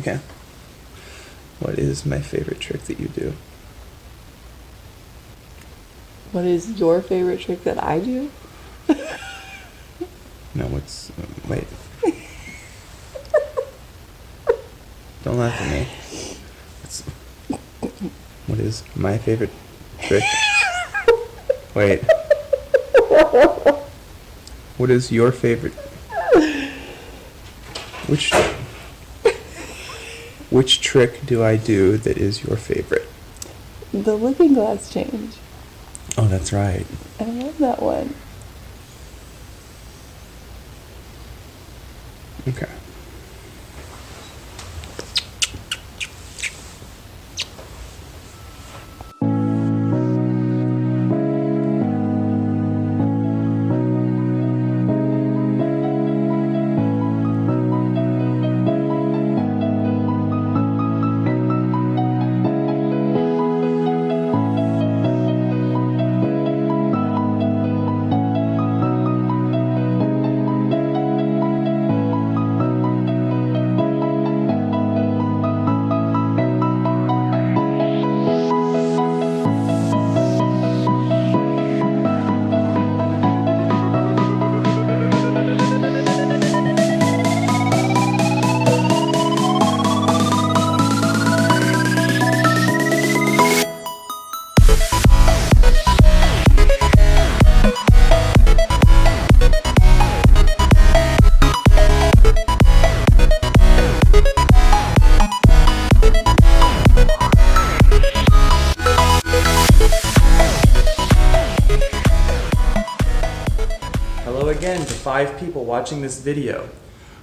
Okay. What is my favorite trick that you do? What is your favorite trick that I do? No, wait. Don't laugh at me. What is my favorite trick? Wait. What is your favorite? Which trick do I do that is your favorite? The looking glass change. Oh, that's right. I love that one. Okay. Hello again to 5 people watching this video.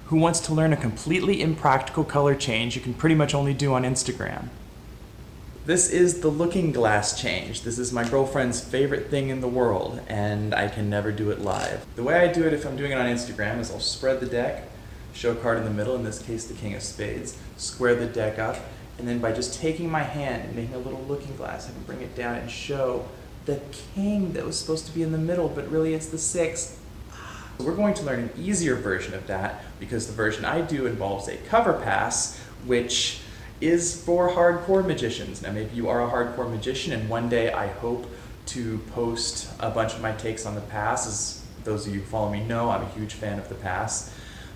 Who wants to learn a completely impractical color change you can pretty much only do on Instagram? This is the looking glass change. This is my girlfriend's favorite thing in the world, and I can never do it live. The way I do it if I'm doing it on Instagram is I'll spread the deck, show a card in the middle, in this case the King of Spades, square the deck up, and then by just taking my hand and making a little looking glass, I can bring it down and show the king that was supposed to be in the middle, but really it's the 6. We're going to learn an easier version of that because the version I do involves a cover pass, which is for hardcore magicians. Now maybe you are a hardcore magician, and one day I hope to post a bunch of my takes on the pass. As those of you who follow me know, I'm a huge fan of the pass.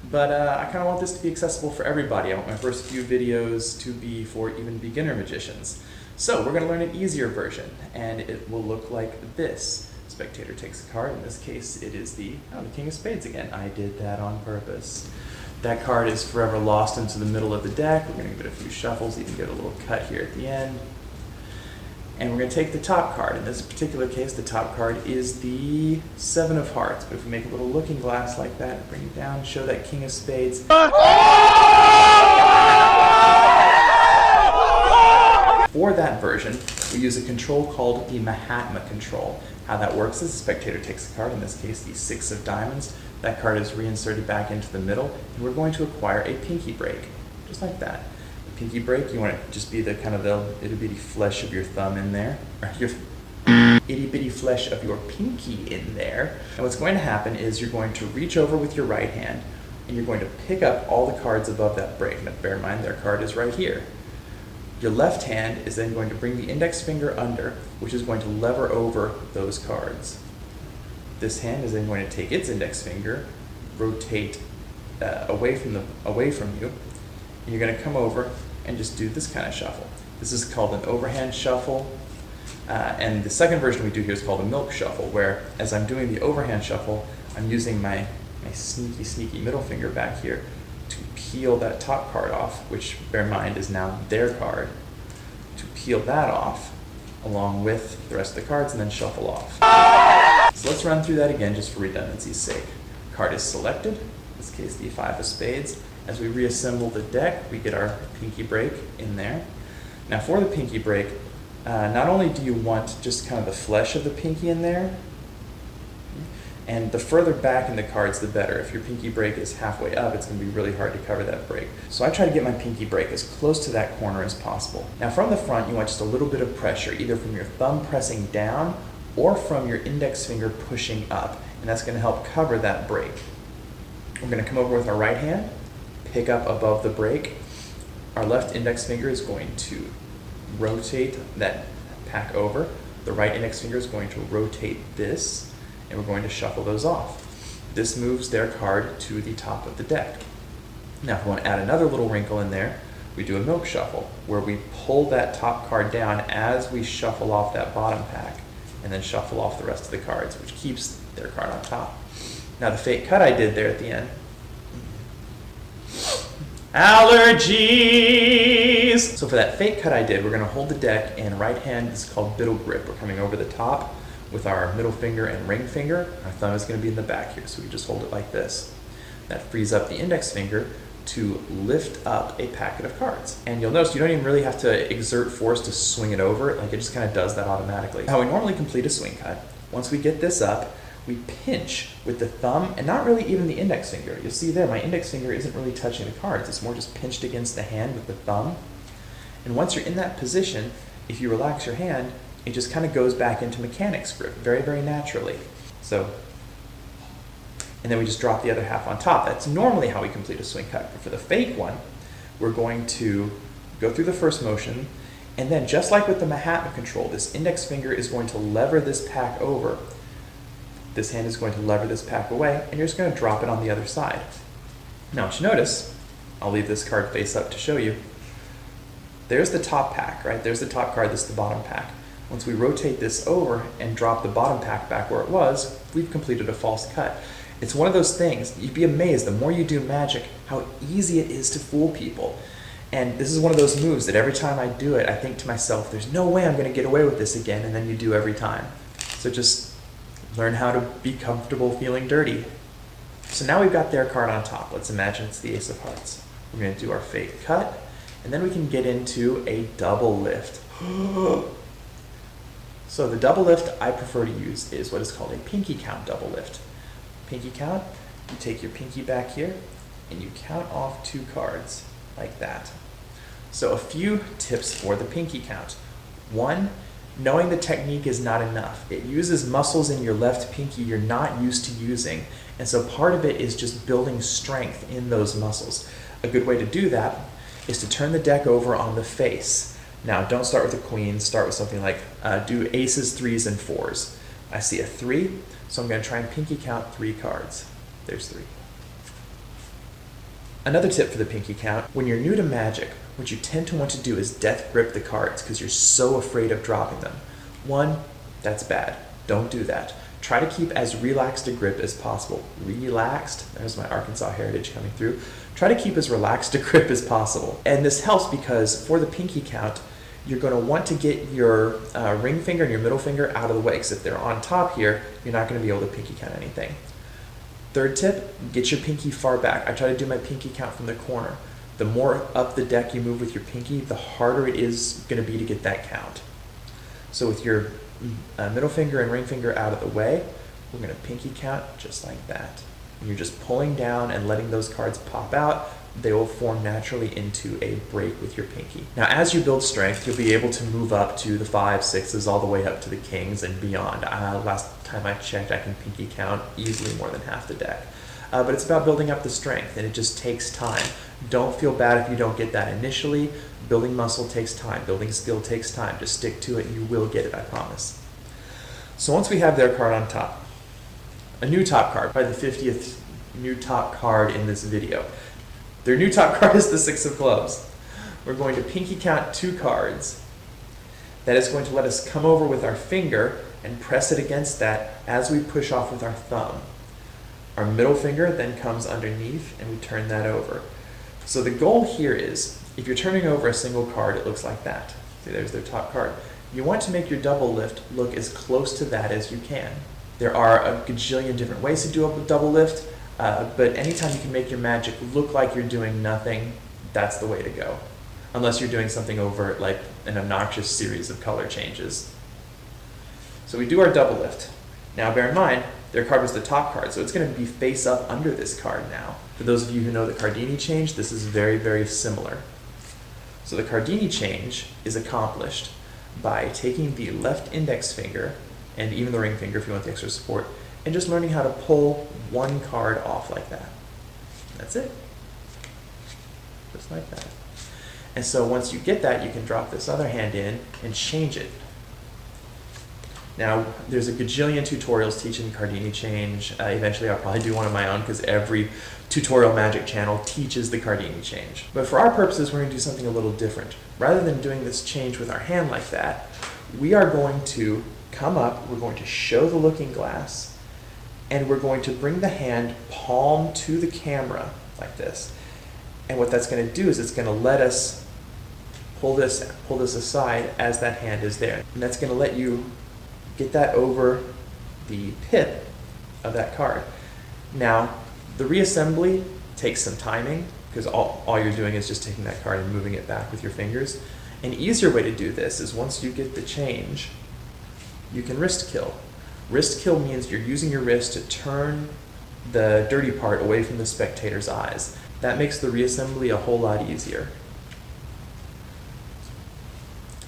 But I kind of want this to be accessible for everybody. I want my first few videos to be for even beginner magicians. So we're going to learn an easier version, and it will look like this. Spectator takes a card. In this case, it is the King of Spades again. I did that on purpose. That card is forever lost into the middle of the deck. We're going to give it a few shuffles, even get a little cut here at the end. And we're going to take the top card. In this particular case, the top card is the 7 of Hearts. But if we make a little looking glass like that, bring it down, show that King of Spades. For that version, we use a control called the Mahatma control. How that works is the spectator takes a card, in this case the 6 of diamonds. That card is reinserted back into the middle, and we're going to acquire a pinky break, just like that. The pinky break, you want it to just be the kind of the itty-bitty flesh of your thumb in there, or your itty-bitty flesh of your pinky in there. And what's going to happen is you're going to reach over with your right hand, and you're going to pick up all the cards above that break. Now bear in mind, their card is right here. Your left hand is then going to bring the index finger under, which is going to lever over those cards. This hand is then going to take its index finger, rotate away from you, and you're going to come over and just do this kind of shuffle. This is called an overhand shuffle, and the second version we do here is called a milk shuffle, where as I'm doing the overhand shuffle, I'm using my sneaky middle finger back here to peel that top card off, which, bear in mind, is now their card, to peel that off along with the rest of the cards and then shuffle off. So let's run through that again just for redundancy's sake. Card is selected, in this case the 5 of Spades. As we reassemble the deck, we get our pinky break in there. Now for the pinky break, not only do you want just kind of the flesh of the pinky in there, and the further back in the cards, the better. If your pinky break is halfway up, it's going to be really hard to cover that break. So I try to get my pinky break as close to that corner as possible. Now from the front, you want just a little bit of pressure, either from your thumb pressing down or from your index finger pushing up, and that's going to help cover that break. We're going to come over with our right hand, pick up above the break, Our left index finger is going to rotate that pack over. The right index finger is going to rotate this, and we're going to shuffle those off. This moves their card to the top of the deck. Now, if we want to add another little wrinkle in there, we do a milk shuffle, where we pull that top card down as we shuffle off that bottom pack, and then shuffle off the rest of the cards, which keeps their card on top. Now, the fake cut I did there at the end. Allergies! So for that fake cut I did, we're going to hold the deck, and right hand is called biddle grip. We're coming over the top with our middle finger and ring finger. Our thumb is going to be in the back here, so we just hold it like this. That frees up the index finger to lift up a packet of cards. And you'll notice you don't even really have to exert force to swing it over, like it just kind of does that automatically. How we normally complete a swing cut, once we get this up, we pinch with the thumb and not really even the index finger. You'll see there, my index finger isn't really touching the cards. It's more just pinched against the hand with the thumb. And once you're in that position, if you relax your hand, it just kind of goes back into mechanics grip very, very naturally. So, and then we just drop the other half on top. That's normally how we complete a swing cut. But for the fake one, we're going to go through the first motion, and then just like with the Mahatma control, this index finger is going to lever this pack over. This hand is going to lever this pack away, and you're just going to drop it on the other side. Now, what you notice, I'll leave this card face up to show you. There's the top pack, right? There's the top card, this is the bottom pack. Once we rotate this over and drop the bottom pack back where it was, we've completed a false cut. It's one of those things, you'd be amazed, the more you do magic, how easy it is to fool people. And this is one of those moves that every time I do it, I think to myself, there's no way I'm going to get away with this again, and then you do every time. So just learn how to be comfortable feeling dirty. So now we've got their card on top. Let's imagine it's the Ace of Hearts. We're going to do our fake cut, and then we can get into a double lift. So the double lift I prefer to use is what is called a pinky count double lift. Pinky count, you take your pinky back here, and you count off 2 cards, like that. So a few tips for the pinky count. 1, knowing the technique is not enough. It uses muscles in your left pinky you're not used to using, and so part of it is just building strength in those muscles. A good way to do that is to turn the deck over on the face. Now, don't start with a queen, start with something like do aces, 3s, and 4s. I see a 3, so I'm going to try and pinky count 3 cards. There's 3. Another tip for the pinky count, when you're new to magic, what you tend to want to do is death grip the cards because you're so afraid of dropping them. 1, that's bad. Don't do that. Try to keep as relaxed a grip as possible. Relaxed, there's my Arkansas heritage coming through. Try to keep as relaxed a grip as possible. And this helps because for the pinky count, you're going to want to get your ring finger and your middle finger out of the way, because if they're on top here, you're not going to be able to pinky count anything. Third tip, get your pinky far back. I try to do my pinky count from the corner. The more up the deck you move with your pinky, the harder it is going to be to get that count. So with your middle finger and ring finger out of the way, we're going to pinky count just like that. And you're just pulling down and letting those cards pop out. They will form naturally into a break with your pinky. Now, as you build strength, you'll be able to move up to the 5s, 6s, all the way up to the kings and beyond. Last time I checked, I can pinky count easily more than half the deck. But it's about building up the strength, and it just takes time. Don't feel bad if you don't get that initially. Building muscle takes time. Building skill takes time. Just stick to it, and you will get it, I promise. So once we have their card on top, a new top card, probably the 50th new top card in this video. Their new top card is the 6 of clubs. We're going to pinky count 2 cards. That is going to let us come over with our finger and press it against that as we push off with our thumb. Our middle finger then comes underneath and we turn that over. So the goal here is, if you're turning over a single card, it looks like that. See, there's their top card. You want to make your double lift look as close to that as you can. There are a gajillion different ways to do a double lift, but anytime you can make your magic look like you're doing nothing, that's the way to go. Unless you're doing something overt, like an obnoxious series of color changes. So we do our double lift. Now bear in mind, their card was the top card, so it's going to be face up under this card now. For those of you who know the Cardini change, this is very, very similar. So the Cardini change is accomplished by taking the left index finger, and even the ring finger if you want the extra support, and just learning how to pull one card off like that. That's it. Just like that. And so once you get that, you can drop this other hand in and change it. Now, there's a gajillion tutorials teaching Cardini change. Eventually I'll probably do one of my own because every tutorial magic channel teaches the Cardini change. But for our purposes, we're going to do something a little different. Rather than doing this change with our hand like that, we are going to come up, we're going to show the looking glass, and we're going to bring the hand palm to the camera like this. And what that's going to do is it's going to let us pull this aside as that hand is there. And that's going to let you get that over the pip of that card. Now, the reassembly takes some timing because all you're doing is just taking that card and moving it back with your fingers. An easier way to do this is once you get the change, you can wrist kill. Wrist kill means you're using your wrist to turn the dirty part away from the spectator's eyes. That makes the reassembly a whole lot easier.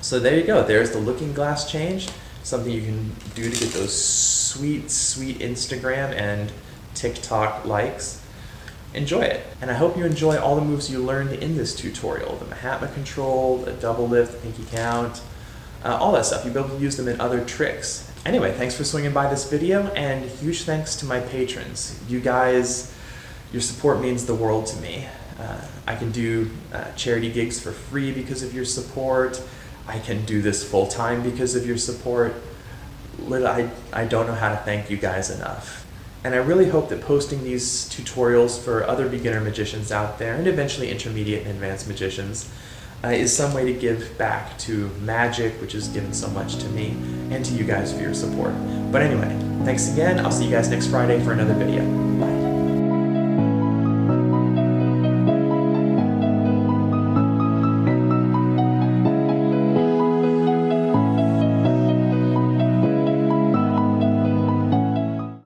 So there you go, there's the looking glass change. Something you can do to get those sweet, sweet Instagram and TikTok likes. Enjoy it. And I hope you enjoy all the moves you learned in this tutorial. The Mahatma control, the double lift, the pinky count, all that stuff. You'll be able to use them in other tricks. Anyway, thanks for swinging by this video, and huge thanks to my patrons. You guys, your support means the world to me. I can do charity gigs for free because of your support. I can do this full-time because of your support. I don't know how to thank you guys enough. And I really hope that posting these tutorials for other beginner magicians out there, and eventually intermediate and advanced magicians, is some way to give back to magic, which has given so much to me, and to you guys for your support. But anyway, thanks again. I'll see you guys next Friday for another video. Bye.